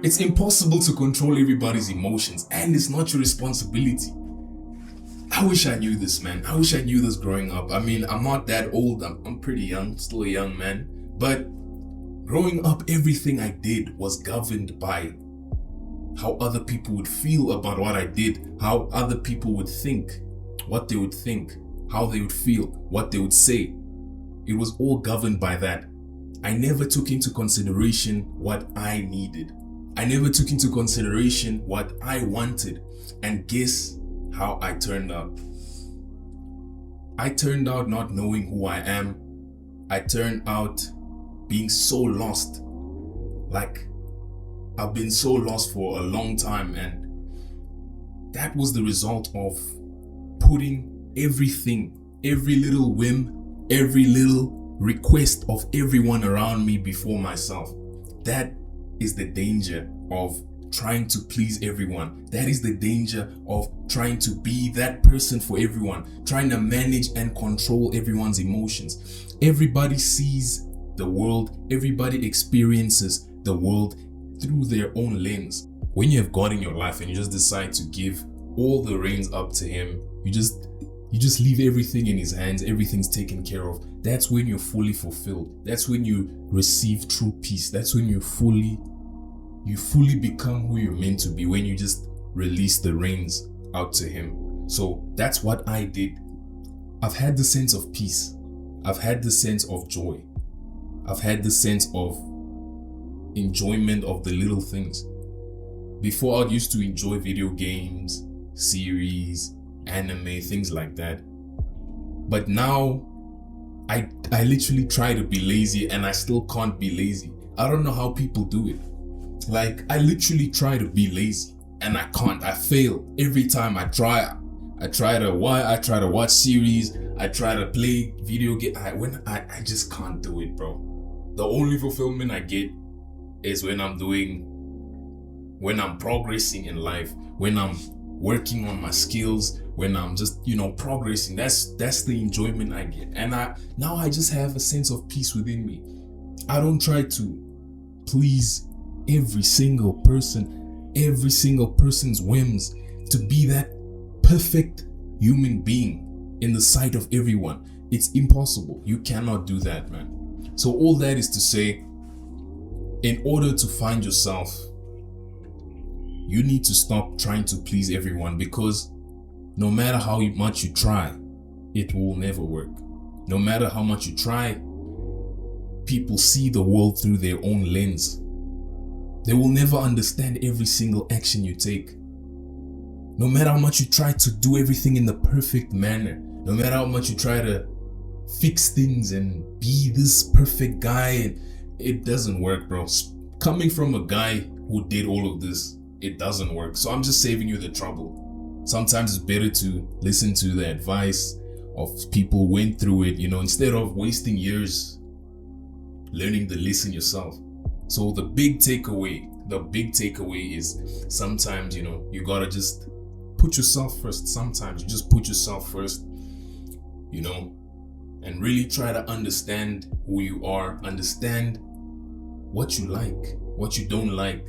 It's impossible to control everybody's emotions, and it's not your responsibility. I wish I knew this, man. I wish I knew this growing up. I mean, I'm not that old. I'm pretty young, still a young man. But growing up, everything I did was governed by how other people would feel about what I did, how other people would think, what they would think, how they would feel, what they would say. It was all governed by that. I never took into consideration what I needed. I never took into consideration what I wanted. And guess how I turned out? I turned out not knowing who I am. I turned out being so lost. Like, I've been so lost for a long time, and that was the result of putting everything, every little whim, every little request of everyone around me before myself. That is the danger of trying to please everyone. That is the danger of trying to be that person for everyone, trying to manage and control everyone's emotions. Everybody sees the world, everybody experiences the world through their own lens. When you have God in your life and you just decide to give all the reins up to Him, you just leave everything in His hands, everything's taken care of. That's when you're fully fulfilled. That's when you receive true peace. That's when you fully become who you're meant to be, when you just release the reins out to Him. So that's what I did. I've had the sense of peace. I've had the sense of joy. I've had the sense of enjoyment of the little things. Before, I used to enjoy video games, series, anime, things like that. But now, I literally try to be lazy, and I still can't be lazy. I don't know how people do it. Like, I literally try to be lazy, and I can't. I fail every time I try. I try to watch series. I try to play video game. I just can't do it, bro. The only fulfillment I get is when I'm progressing in life, when I'm working on my skills, when I'm just, progressing. That's the enjoyment I get. And now I just have a sense of peace within me. I don't try to please every single person's whims, to be that perfect human being in the sight of everyone. It's impossible. You cannot do that, man. So all that is to say, in order to find yourself, you need to stop trying to please everyone, because no matter how much you try, it will never work. No matter how much you try, people see the world through their own lens. They will never understand every single action you take. No matter how much you try to do everything in the perfect manner, no matter how much you try to fix things and be this perfect guy, it doesn't work, bro. Coming from a guy who did all of this, it doesn't work. So I'm just saving you the trouble. Sometimes it's better to listen to the advice of people who went through it, instead of wasting years learning the lesson yourself. So the big takeaway is sometimes, you gotta just put yourself first. Sometimes you just put yourself first, and really try to understand who you are, understand what you like, what you don't like,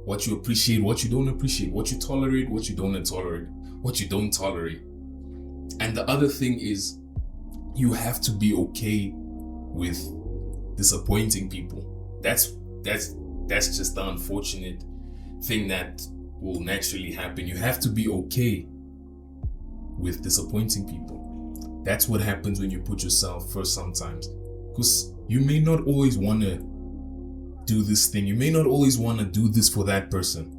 what you appreciate, what you don't appreciate, what you tolerate, what you don't tolerate, what you don't tolerate. And the other thing is, you have to be okay with disappointing people. That's just the unfortunate thing that will naturally happen. You have to be okay with disappointing people. That's what happens when you put yourself first sometimes. Because you may not always want to do this thing. You may not always want to do this for that person.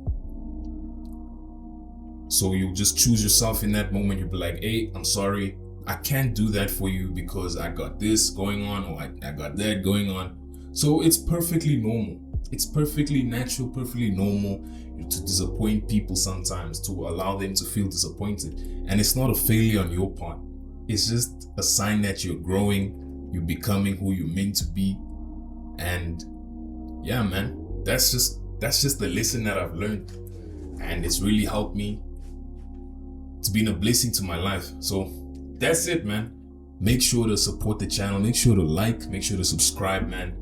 So you just choose yourself in that moment. You'll be like, hey, I'm sorry. I can't do that for you because I got this going on, or I got that going on. So it's perfectly normal. It's perfectly natural, perfectly normal to disappoint people sometimes, to allow them to feel disappointed. And it's not a failure on your part. It's just a sign that you're growing, you're becoming who you're meant to be. And yeah, man, that's just the lesson that I've learned. And it's really helped me. It's been a blessing to my life. So that's it, man. Make sure to support the channel. Make sure to like, make sure to subscribe, man.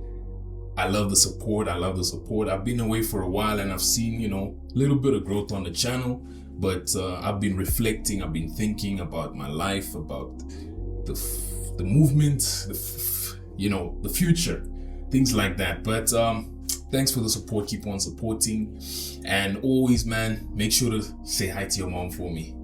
I love the support. I've been away for a while and I've seen, a little bit of growth on the channel, but I've been reflecting, I've been thinking about my life, about the movement, the future, things like that. But thanks for the support. Keep on supporting. And always, man, make sure to say hi to your mom for me.